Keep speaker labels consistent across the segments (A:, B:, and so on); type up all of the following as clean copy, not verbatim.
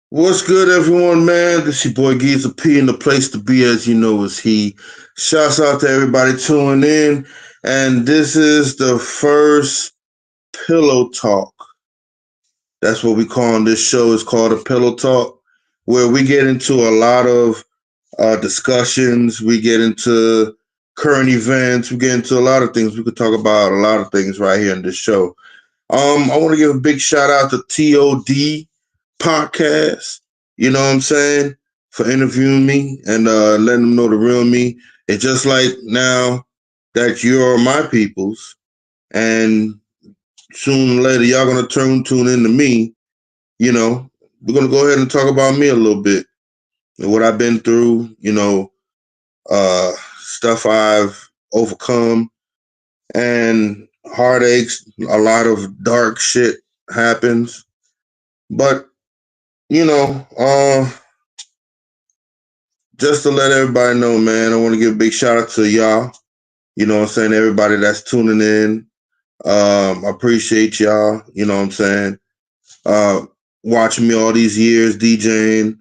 A: What's good, everyone, man? This your boy Gezza P, and the place to be, as you know, is he. Shouts out to everybody tuning in, and this is the first Pillow Talk. That's what we call this show. It's called a Pillow Talk, where we get into a lot of discussions. We get into current events. We get into a lot of things. We could talk about a lot of things right here in this show. I want to give a big shout out to TOD Podcast. You know what I'm saying? For interviewing me and letting them know the real me. It's just like now that you're my peoples, and soon or later y'all gonna tune into me. You know, we're gonna go ahead and talk about me a little bit and what I've been through. Stuff I've overcome and heartaches. A lot of dark shit happens, but you know, just to let everybody know, man, I want to give a big shout out to y'all. You know what I'm saying? Everybody that's tuning in. I appreciate y'all. You know what I'm saying? Uh, Watching me all these years, DJing.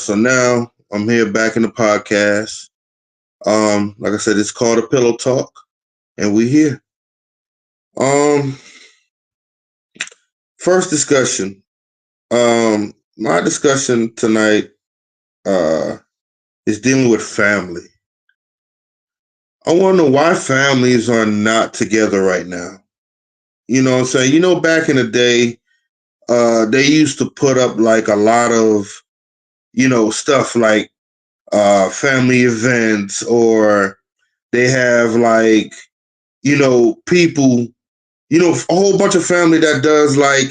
A: So now I'm here back in the podcast. Like I said, it's called a Pillow Talk, and we here. Um, First discussion. My discussion tonight uh is dealing with family. I want to know why families are not together right now. You know what I'm saying? Back in the day, they used to put up like a lot of, stuff like family events, or they have like, people, a whole bunch of family that does like,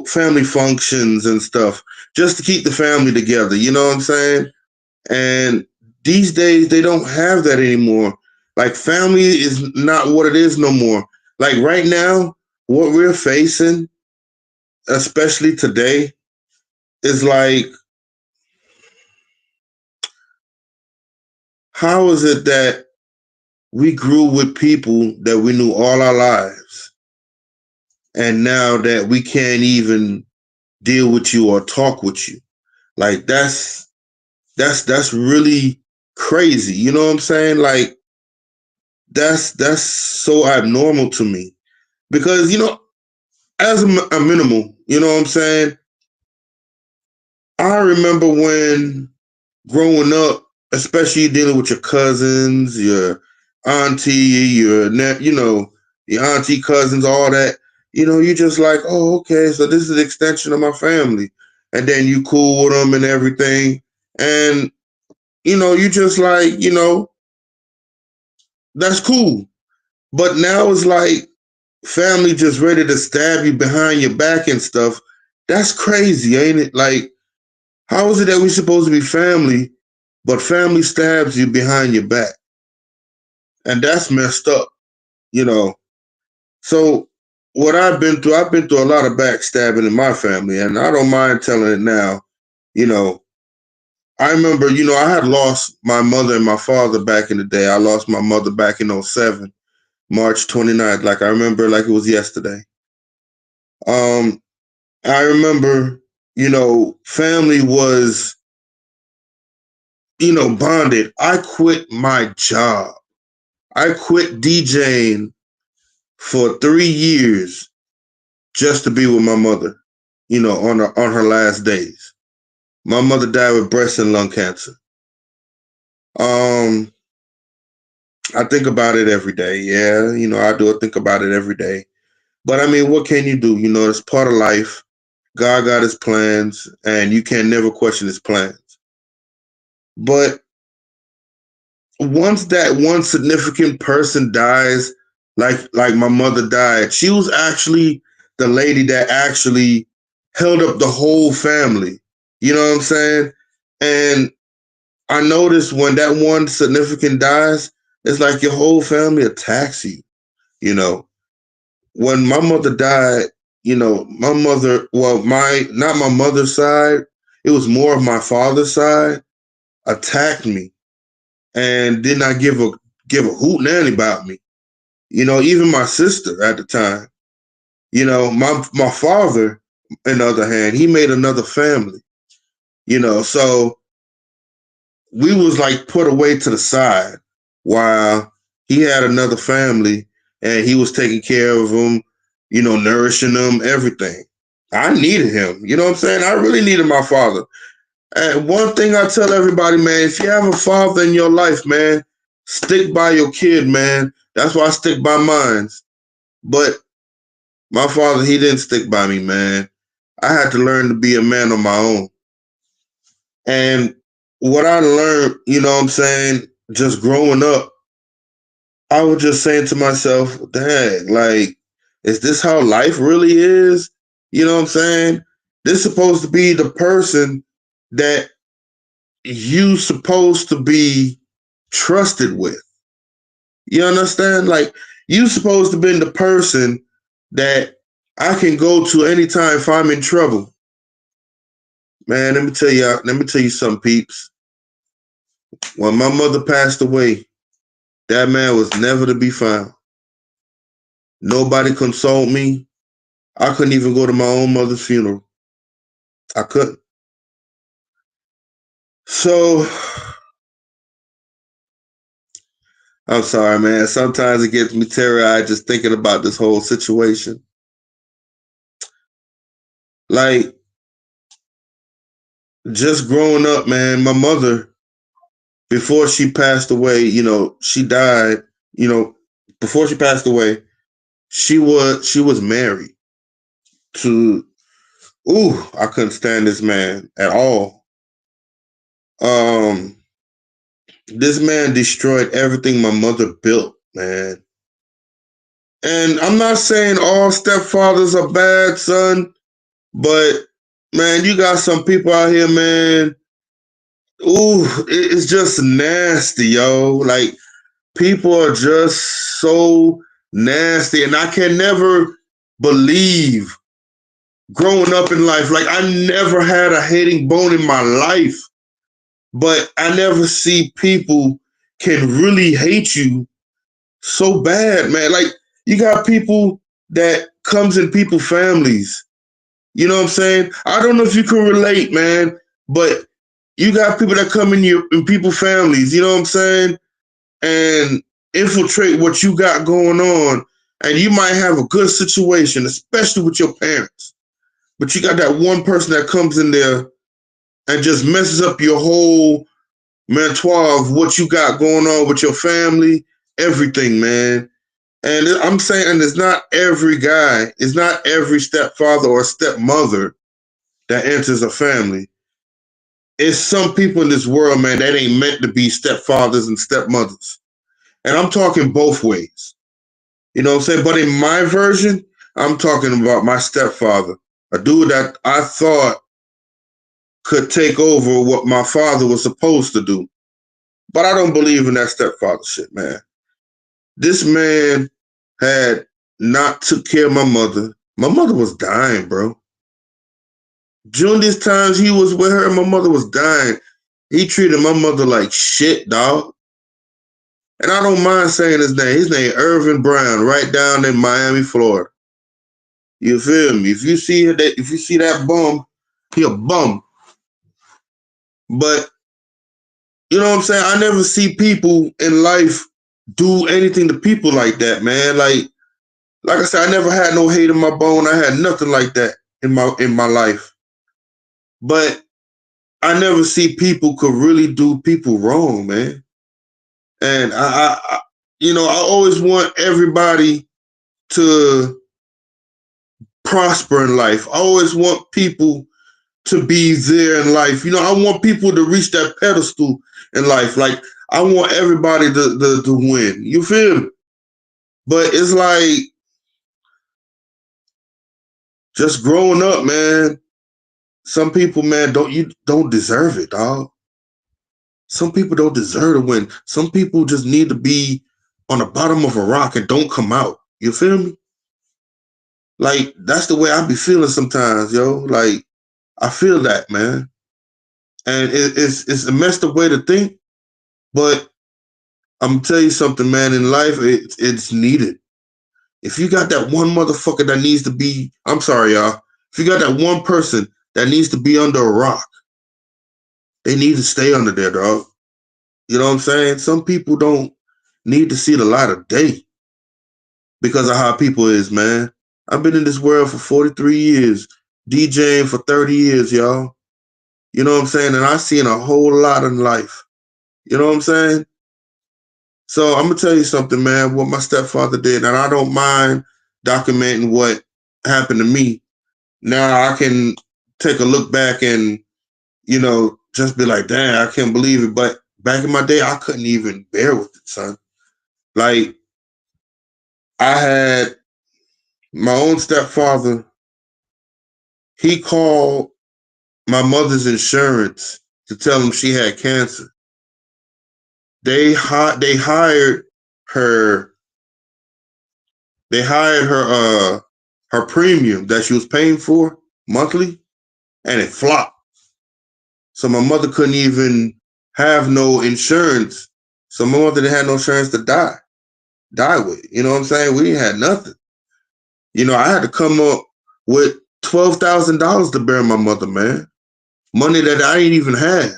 A: family functions and stuff just to keep the family together. You know what I'm saying? And these days they don't have that anymore. Like family is not what it is no more. Like right now, what we're facing, especially today, is like, how is it that we grew with people that we knew all our lives, and now that we can't even deal with you or talk with you? Like that's really crazy. You know what I'm saying? Like that's so abnormal to me because as a minimal, you know what I'm saying? I remember when growing up, especially dealing with your cousins, your auntie, your auntie cousins, all that. You just like, oh, okay, so this is an extension of my family, and then you cool with them and everything, and you just like, that's cool. But now it's like family just ready to stab you behind your back and stuff. That's crazy, ain't it? Like, how is it that we're supposed to be family, but family stabs you behind your back? And that's messed up, you know. So what I've been through a lot of backstabbing in my family, and I don't mind telling it now. You know, I remember, I had lost my mother and my father back in the day. I lost my mother back in '07, March 29th. Like I remember like it was yesterday. Um, I remember, family was, bonded. I quit my job. I quit DJing for 3 years just to be with my mother, on her last days. My mother died with breast and lung cancer. Um, I think about it every day. Yeah, I do think about it every day. But I mean, what can you do? It's part of life. God got his plans, and you can never question his plans. But once that one significant person dies, like my mother died, she was actually the lady that actually held up the whole family. You know what I'm saying? And I noticed when that one significant dies, it's like your whole family attacks you. You know, when my mother died, my mother, well, my not my mother's side, it was more of my father's side, attacked me and did not give a hoot nanny about me. Even my sister at the time. My father. on the other hand, he made another family. So we was like put away to the side while he had another family and he was taking care of them, nourishing them, everything. I needed him. You know what I'm saying? I really needed my father. And one thing I tell everybody, man, if you have a father in your life, man, stick by your kid, man. That's why I stick by mine. But my father, he didn't stick by me, man. I had to learn to be a man on my own. And what I learned, what I'm saying, just growing up, I was just saying to myself, dang, like, is this how life really is? You know what I'm saying? This is supposed to be the person that you supposed to be trusted with. You understand? Like, you supposed to be the person that I can go to anytime if I'm in trouble. Man, let me tell you something, peeps. When my mother passed away, that man was never to be found. Nobody consoled me. I couldn't even go to my own mother's funeral. I couldn't. So I'm sorry, man. Sometimes it gets me teary-eyed just thinking about this whole situation. Like, just growing up, man, my mother, before she passed away, she died, before she passed away, she was married to I couldn't stand this man at all. Um this man destroyed everything my mother built, man. And I'm not saying all stepfathers are bad, son, but man, you got some people out here, man. It's just nasty, yo. Like, people are just so nasty, and I can never believe growing up in life. Like, I never had a hating bone in my life, but I never see people can really hate you so bad, man. Like, you got people that comes in people families. You know what I'm saying? I don't know if you can relate, man, but you got people that come in people families, you know what I'm saying? And infiltrate what you got going on. And you might have a good situation, especially with your parents. But you got that one person that comes in there and just messes up your whole mentoire of what you got going on with your family, everything, man. And I'm saying it's not every guy, it's not every stepfather or stepmother that enters a family. It's some people in this world, man, that ain't meant to be stepfathers and stepmothers. And I'm talking both ways. You know what I'm saying? But in my version, I'm talking about my stepfather, a dude that I thought could take over what my father was supposed to do. But I don't believe in that stepfather shit, man. This man had not took care of my mother. My mother was dying, bro. During these times he was with her, my mother was dying. He treated my mother like shit, dog. And I don't mind saying his name. His name Irvin Brown, right down in Miami, Florida. You feel me? If you see that bum, he a bum. But you know what I'm saying? I never see people in life do anything to people like that, man. Like I said, I never had no hate in my bone. I had nothing like that in my life. But I never see people could really do people wrong, man. And I always want everybody to prosper in life. I always want people to be there in life. I want people to reach that pedestal in life. Like, I want everybody to win. You feel me? But it's like, just growing up, man. Some people, man, don't deserve it, dog. Some people don't deserve to win. Some people just need to be on the bottom of a rock and don't come out. You feel me? Like, that's the way I be feeling sometimes, yo. Like, I feel that, man. And it's a messed up way to think, but I'm gonna tell you something, man. In life, it's needed. If you got that one motherfucker that needs to be, I'm sorry, y'all. If you got that one person that needs to be under a rock, they need to stay under there, dog. You know what I'm saying? Some people don't need to see the light of day because of how people is, man. I've been in this world for 43 years, DJing for 30 years, y'all. You know what I'm saying? And I've seen a whole lot in life. You know what I'm saying? So I'm gonna tell you something, man. What my stepfather did, and I don't mind documenting what happened to me. Now I can take a look back and just be like, damn, I can't believe it. But back in my day, I couldn't even bear with it, son. Like I had my own stepfather. He called my mother's insurance to tell him she had cancer. They hired her. They hired her premium that she was paying for monthly, and it flopped. So my mother couldn't even have no insurance. So my mother didn't have no insurance to die with. You know what I'm saying? We didn't have nothing. I had to come up with $12,000 to bury my mother, man. Money that I ain't even have.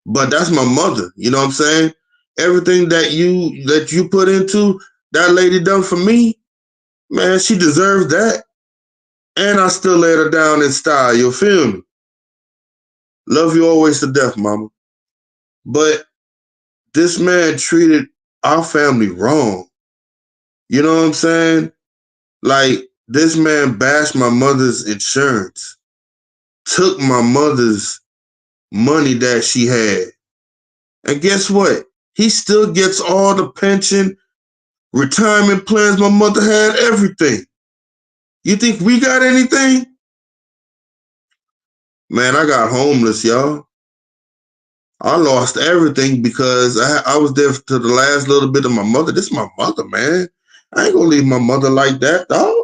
A: But that's my mother. You know what I'm saying? Everything that you put into that lady done for me, man, she deserves that. And I still laid her down in style. You feel me? Love you always to death, mama. But this man treated our family wrong. You know what I'm saying? Like, this man bashed my mother's insurance, took my mother's money that she had. And guess what? He still gets all the pension, retirement plans. My mother had everything. You think we got anything? Man, I got homeless, y'all. I lost everything because I was there to the last little bit of my mother. This is my mother, man. I ain't gonna leave my mother like that, dog.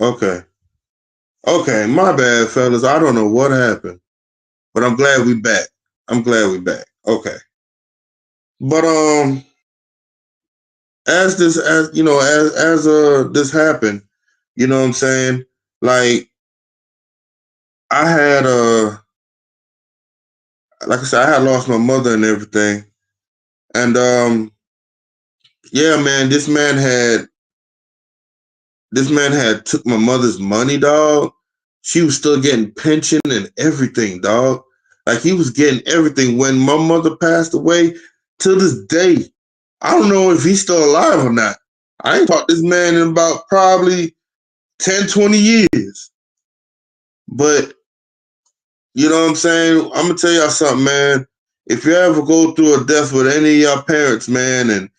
A: Okay. Okay, my bad, fellas. I don't know what happened, but I'm glad we back. I'm glad we back. Okay. But as this happened, you know what I'm saying? Like I had like I said, I had lost my mother and everything. And yeah, man, this man had took my mother's money, dog. She was still getting pension and everything, dog. Like he was getting everything. When my mother passed away, to this day, I don't know if he's still alive or not. I ain't talked to this man in about probably 10, 20 years. But you know what I'm saying? I'm gonna tell y'all something, man. If you ever go through a death with any of your parents, man, and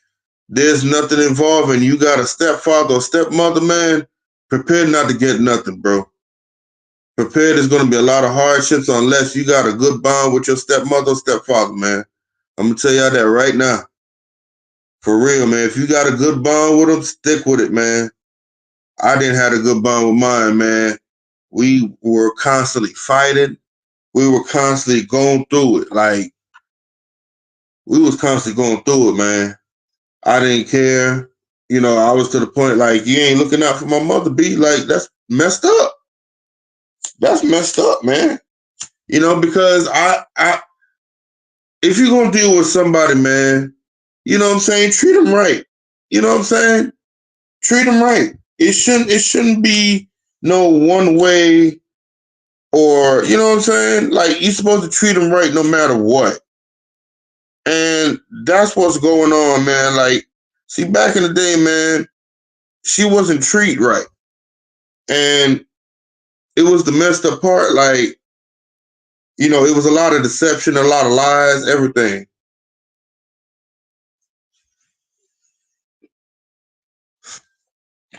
A: there's nothing involved and you got a stepfather or stepmother, man, prepare not to get nothing, bro. Prepare there's gonna be a lot of hardships unless you got a good bond with your stepmother or stepfather, man. I'm gonna tell y'all that right now. For real, man. If you got a good bond with them, stick with it, man. I didn't have a good bond with mine, man. We were constantly fighting. We were constantly going through it. Like, we was constantly going through it, man. I didn't care. I was to the point like, you ain't looking out for my mother, B. Like, that's messed up. That's messed up, man. Because if you're gonna deal with somebody, man, You know what I'm saying? Treat them right. You know what I'm saying? Treat them right. It shouldn't be no one way, or you know what I'm saying? Like you're supposed to treat them right no matter what. And that's what's going on, man. Like, see, back in the day, man, she wasn't treated right. And it was the messed up part. Like, it was a lot of deception, a lot of lies, everything.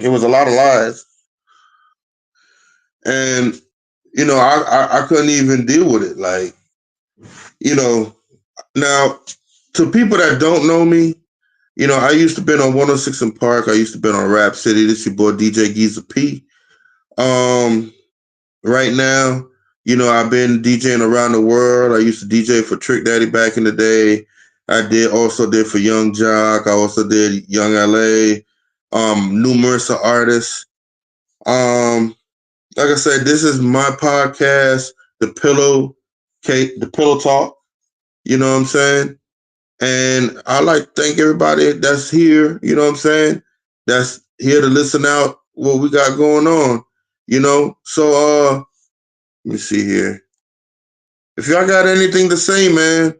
A: It was a lot of lies. And, I couldn't even deal with it. Like, you know, now to people that don't know me, I used to been on 106 in Park. I used to been on Rap City. This your boy DJ Gezza P. Um, right now, I've been DJing around the world. I used to DJ for Trick Daddy back in the day. I also did for Young Jock. I also did Young LA, numerous artists. Um, like I said, this is my podcast, the Pillow Talk. You know what I'm saying? And I like to thank everybody that's here, you know what I'm saying? That's here to listen out what we got going on, So let me see here. If y'all got anything to say, man,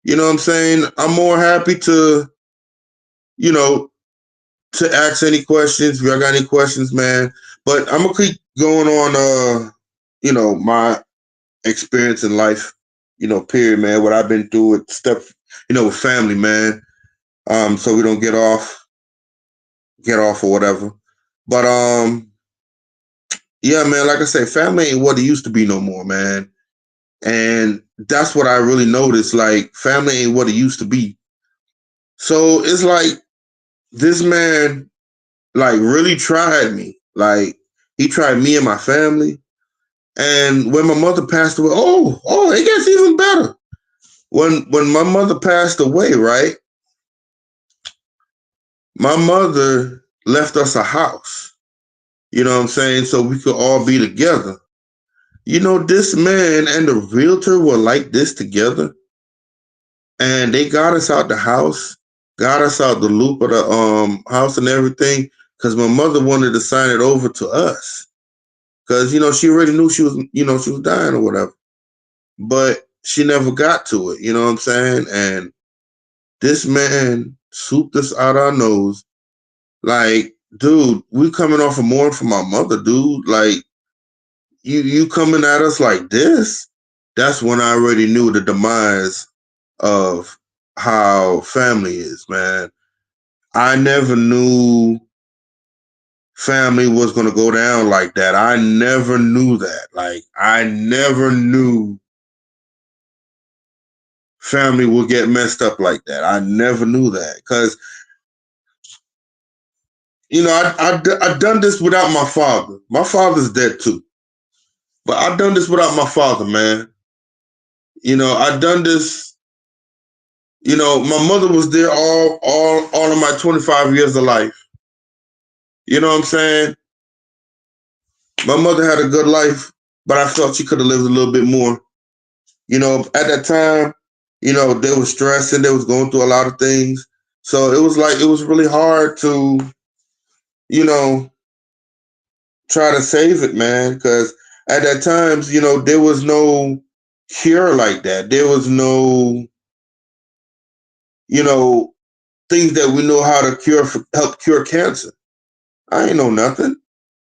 A: you know what I'm saying? I'm more happy you know, to ask any questions. If y'all got any questions, man. But I'm gonna keep going on my experience in life, period, man, what I've been through with stuff, with family, man. So we don't get off or whatever. But yeah, man, like I said, family ain't what it used to be no more, man. And that's what I really noticed. Like, family ain't what it used to be. So it's like this man, like, really tried me. Like, he tried me and my family. And when my mother passed away, it gets even better. When my mother passed away, right? My mother left us a house. You know what I'm saying? So we could all be together. This man and the realtor were like this together, and they got us out the house, got us out the loop of the house and everything, because my mother wanted to sign it over to us, because she already knew she was dying or whatever, but she never got to it. You know what I'm saying? And this man swooped us out our nose, like, dude, we coming off a mourn for my mother, dude. Like, you coming at us like this? That's when I already knew the demise of how family is, man. I never knew family was going to go down like that. I never knew that. Like, I never knew family would get messed up like that. I never knew that. Because, I done this without my father. My father's dead too. But I done this without my father, man. I done this. My mother was there all of my 25 years of life. You know what I'm saying? My mother had a good life, but I felt she could have lived a little bit more. At that time, they was stressing, they was going through a lot of things. So it was really hard to, you know, try to save it, man. Because at that times, there was no cure like that. There was no, you know, things that we know how to help cure cancer. I ain't know nothing.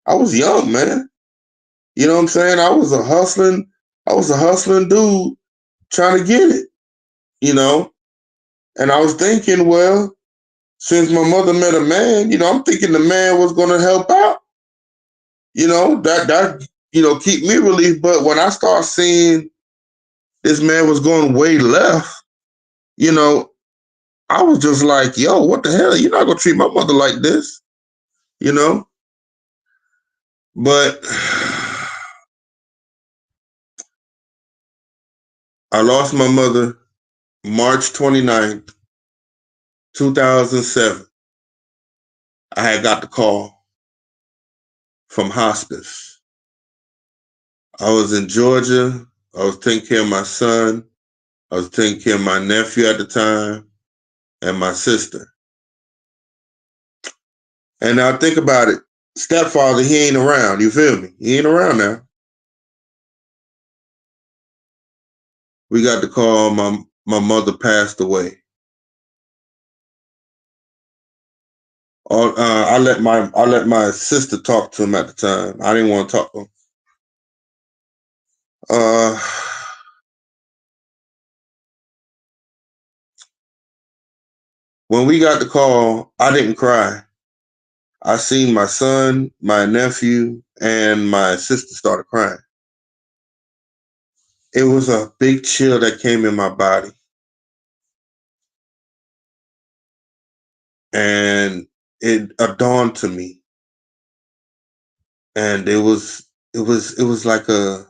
A: I was young, man. You know what I'm saying? I was a hustling dude trying to get it, you know? And I was thinking, well, since my mother met a man, I'm thinking the man was gonna help out, that keep me relief. But when I start seeing this man was going way left, you know, I was just like, yo, what the hell? You're not gonna treat my mother like this, you know? But I lost my mother March 29th, 2007. I had got the call from hospice. I was in Georgia. I was taking care of my son. I was taking care of my nephew at the time. and my sister. And now think about it. Stepfather, he ain't around. You feel me? He ain't around now. We got the call. My mother passed away. I let my sister talk to him at the time. I didn't want to talk to him. Uh, when we got the call, I didn't cry. I seen my son, my nephew, and my sister started crying. It was a big chill that came in my body, and it dawned to me, and it was like a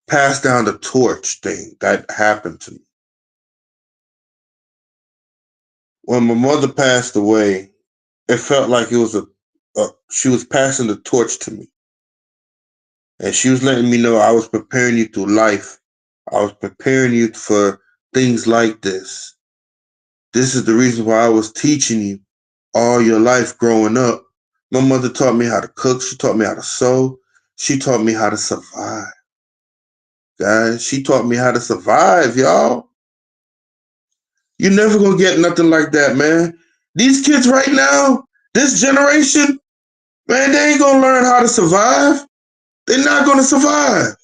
A: pass down the torch thing that happened to me. When my mother passed away, it felt like it was she was passing the torch to me, and she was letting me know I was preparing you through life. I was preparing you for things like this. This is the reason why I was teaching you all your life growing up. My mother taught me how to cook. She taught me how to sew. She taught me how to survive, guys. She taught me how to survive, y'all. You're never gonna get nothing like that, man. These kids right now, this generation, man, they ain't gonna learn how to survive. They're not gonna survive.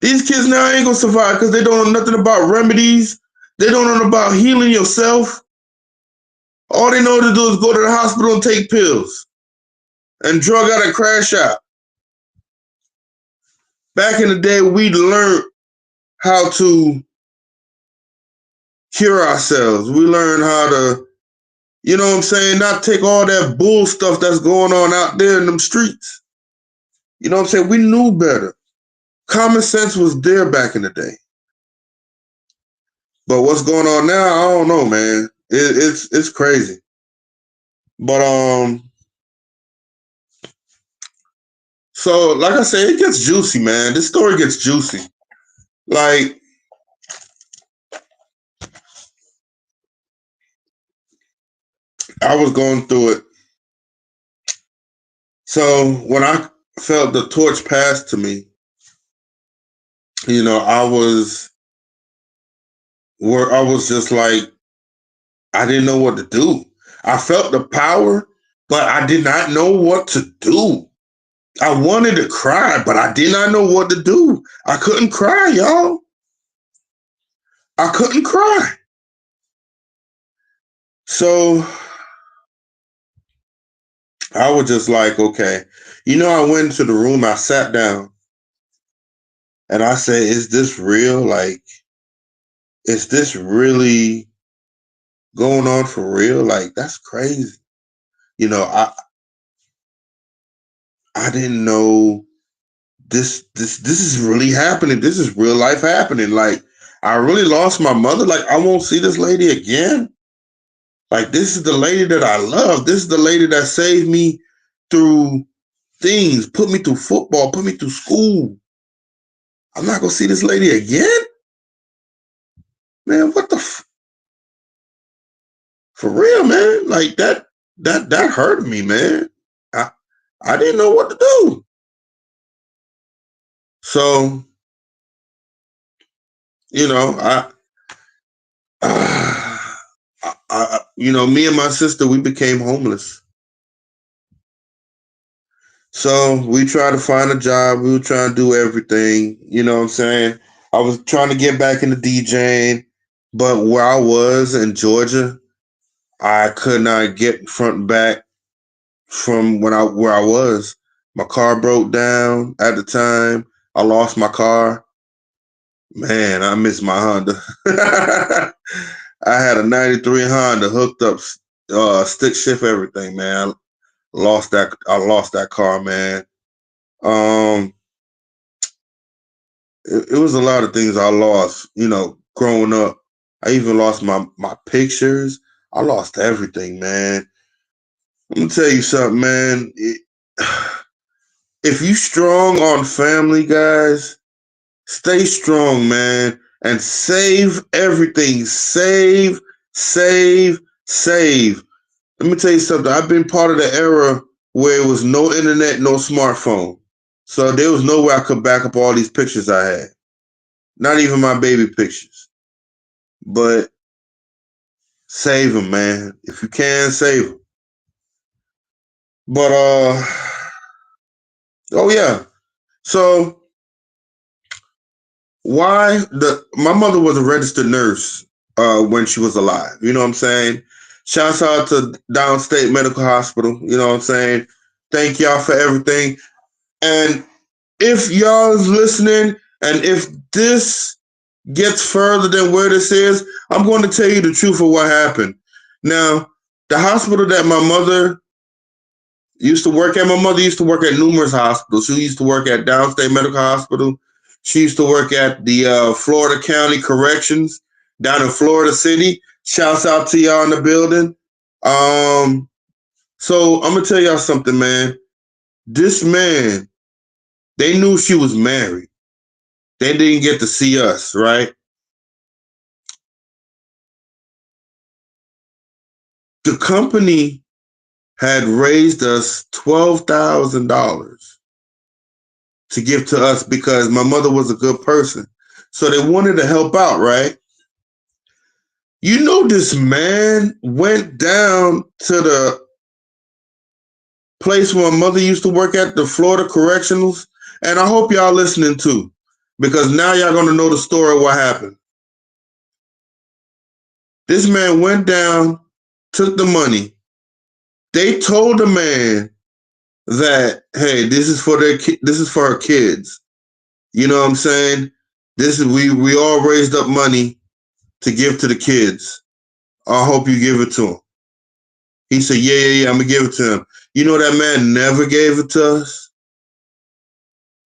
A: These kids now ain't gonna survive because they don't know nothing about remedies. They don't know about healing yourself. All they know to do is go to the hospital and take pills and drug out and crash out. Back in the day, we learned how to cure ourselves. We learned how to, you know what I'm saying, not take all that bull stuff that's going on out there in them streets. You know what I'm saying? We knew better. Common sense was there back in the day. But what's going on now, I don't know, man. It's crazy. But so like I said, it gets juicy, man. This story gets juicy. Like I was going through it. So when I felt the torch passed to me, I was just like I didn't know what to do. I felt the power, but I did not know what to do. I wanted to cry, but I did not know what to do. I couldn't cry, y'all. I couldn't cry. So I was just like, okay. I went into the room, I sat down, and I said, is this real? Like, is this really going on for real? Like, that's crazy. You know, I I didn't know this is really happening. This is real life happening. Like, I really lost my mother. Like, I won't see this lady again. Like, this is the lady that I love. This is the lady that saved me through things, put me through football, put me through school. I'm not gonna see this lady again, man. What the for real, man? Like that hurt me, man. I I didn't know what to do. So you know, me and my sister, we became homeless. So we tried to find a job. We were trying to do everything. You know what I'm saying? I was trying to get back into DJing, but where I was in Georgia, I could not get front and back from where I was. My car broke down at the time. I lost my car. Man, I miss my Honda. I had a '93 Honda hooked up, stick shift, everything. Man, I lost that car, man. Um, it was a lot of things I lost. Growing up, I even lost my pictures. I lost everything, man. I'm gonna tell you something, man. If you strong on family, guys, stay strong, man. and save everything. Save, save, save. Let me tell you something. I've been part of the era where it was no internet, no smartphone. So there was no way I could back up all these pictures I had. Not even my baby pictures. But save them, man. If you can, save them. But oh yeah. So why the my mother was a registered nurse when she was alive. You know what I'm saying? Shouts out to Downstate Medical Hospital. You know what I'm saying? Thank y'all for everything. And if y'all is listening, and if this gets further than where this is, I'm going to tell you the truth of what happened. Now, the hospital that my mother used to work at. My mother used to work at numerous hospitals. She used to work at Downstate Medical Hospital. She used to work at the Florida County Corrections down in Florida City. Shouts out to y'all in the building. Um, so I'm gonna tell y'all something, man. This man, they knew she was married. They didn't get to see us, right? The company had raised us $12,000 to give to us because my mother was a good person. So they wanted to help out, right? You know, this man went down to the place where my mother used to work at, the Florida Correctionals. And I hope y'all listening too, because now y'all going to know the story of what happened. This man went down, took the money. They told the man that, hey, this is for this is for our kids. You know what I'm saying? This is we all raised up money to give to the kids. I hope you give it to them. He said, yeah, I'm gonna give it to him. You know that man never gave it to us,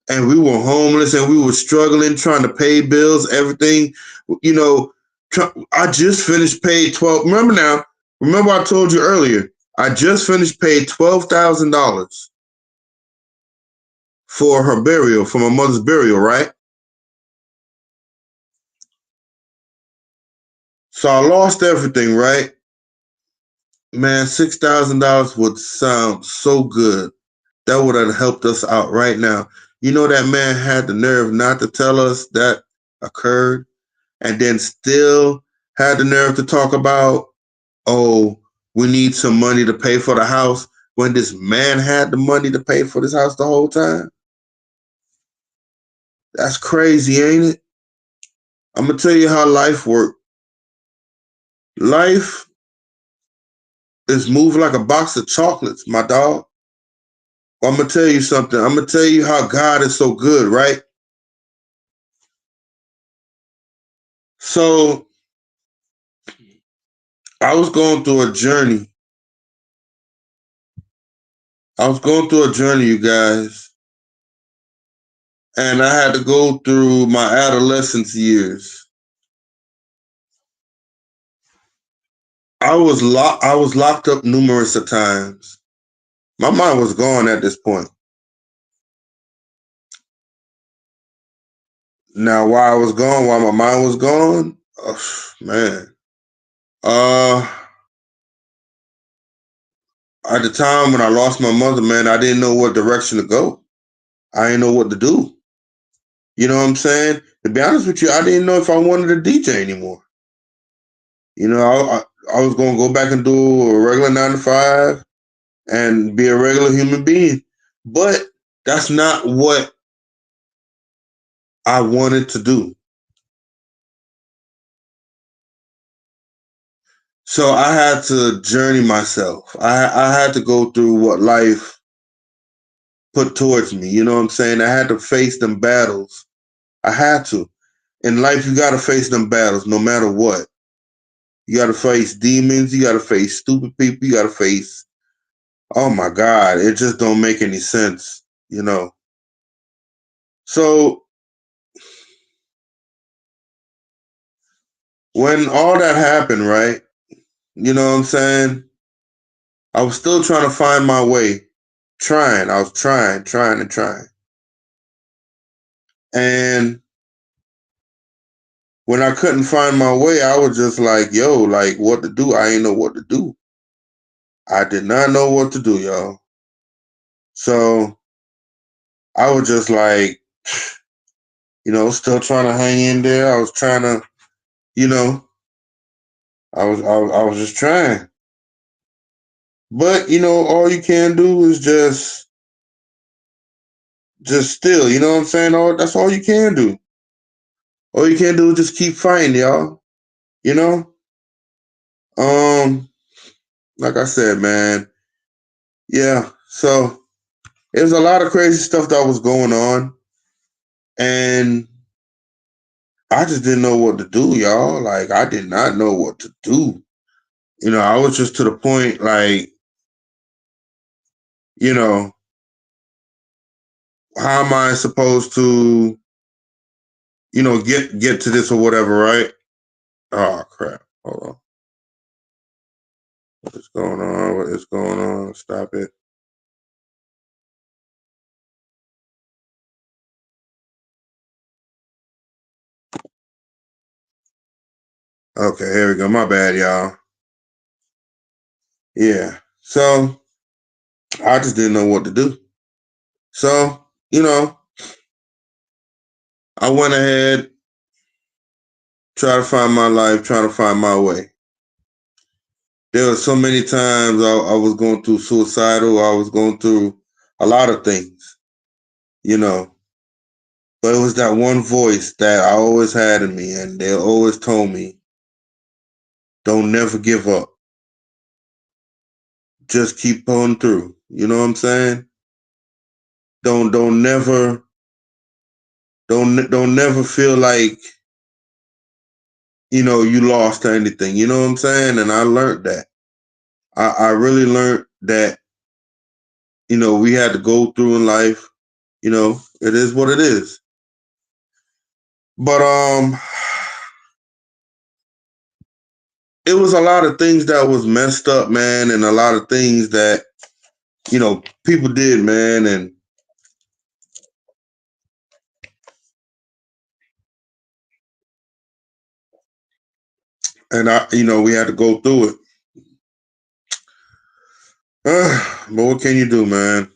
A: and we were homeless and we were struggling trying to pay bills, everything. You know, I just finished paid 12. Remember now? Remember I told you earlier. I just finished paid $12,000 for her burial, for my mother's burial, right? So I lost everything, right? Man, $6,000 would sound so good. That would have helped us out right now. You know, that man had the nerve not to tell us that occurred, and then still had the nerve to talk about, oh, we need some money to pay for the house, when this man had the money to pay for this house the whole time. That's crazy, ain't it? I'm going to tell you how life works. Life is moving like a box of chocolates, my dog. I'm going to tell you something. I'm going to tell you how God is so good, right? So I was going through a journey. You guys, and I had to go through my adolescence years. I was locked up numerous of times. My mind was gone at this point. Now, why my mind was gone, oh, man. Uh, at the time when I lost my mother, man, I didn't know what direction to go. I didn't know what to do. You know what I'm saying? To be honest with you, I didn't know if I wanted to DJ anymore. You know, I was going to go back and do a regular 9 to 5 and be a regular human being. But that's not what I wanted to do. So I had to journey myself. I had to go through what life put towards me. You know what I'm saying? I had to face them battles. I had to. In life, you got to face them battles no matter what. You got to face demons. You got to face stupid people. You got to face, oh my God, it just don't make any sense, you know. So when all that happened, right, you know what I'm saying? I was still trying to find my way. I was trying and trying. And when I couldn't find my way, I was just like, yo, like what to do? I ain't know what to do. I did not know what to do, y'all. So I was just like, still trying to hang in there. I was trying to, you know, I was just trying. But all you can do is just still, you know what I'm saying? That's all you can do. All you can do is just keep fighting, y'all. You know? Um, like I said, man, yeah. So it was a lot of crazy stuff that was going on, and I just didn't know what to do, y'all. Like I did not know what to do. I was just to the point, like, you know, how am I supposed to, get to this or whatever, right? Oh crap. Hold on. What is going on? What is going on? Stop it. Okay, here we go. My bad, y'all. Yeah. So I just didn't know what to do. So, I went ahead, tried to find my life, trying to find my way. There were so many times I was going through suicidal, I was going through a lot of things, you know. But it was that one voice that I always had in me, and they always told me, don't never give up. Just keep pulling through. You know what I'm saying? Don't never don't never feel like you lost to anything. You know what I'm saying? And I learned that. I really learned that we had to go through in life. It is what it is. But it was a lot of things that was messed up, man, and a lot of things that people did, man, and we had to go through it. But what can you do, man?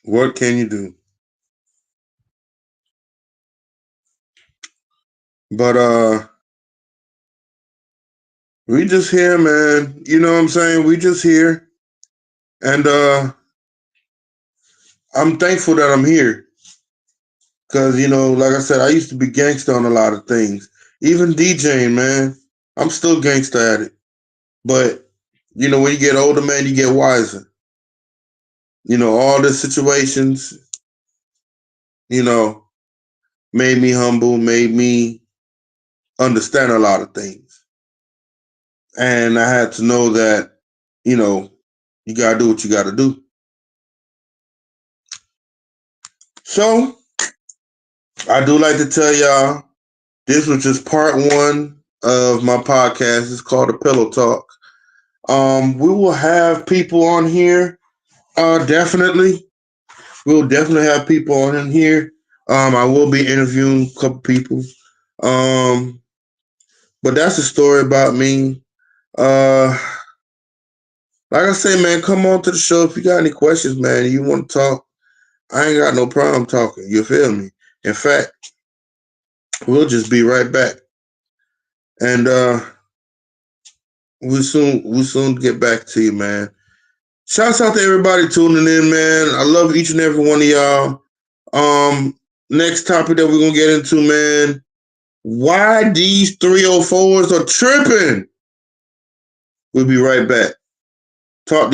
A: What can you do? But we just here, man. You know what I'm saying? We just here. And I'm thankful that I'm here. Cause like I said, I used to be gangster on a lot of things. Even DJing, man. I'm still gangster at it. But when you get older, man, you get wiser. All the situations, you know, made me humble, made me understand a lot of things. And I had to know that, you know, you gotta do what you gotta do. So I do like to tell y'all this was just part one of my podcast. It's called the Pillow Talk. We will have people on here. Definitely. We'll definitely have people on in here. I will be interviewing a couple people. Um, but that's a story about me. Uh, like I say, man, come on to the show if you got any questions, man. You want to talk? I ain't got no problem talking. You feel me? In fact, we'll just be right back, and we soon get back to you, man. Shouts out to everybody tuning in, man. I love each and every one of y'all. Next topic that we're gonna get into, man. Why these 304s are tripping? We'll be right back. Talk to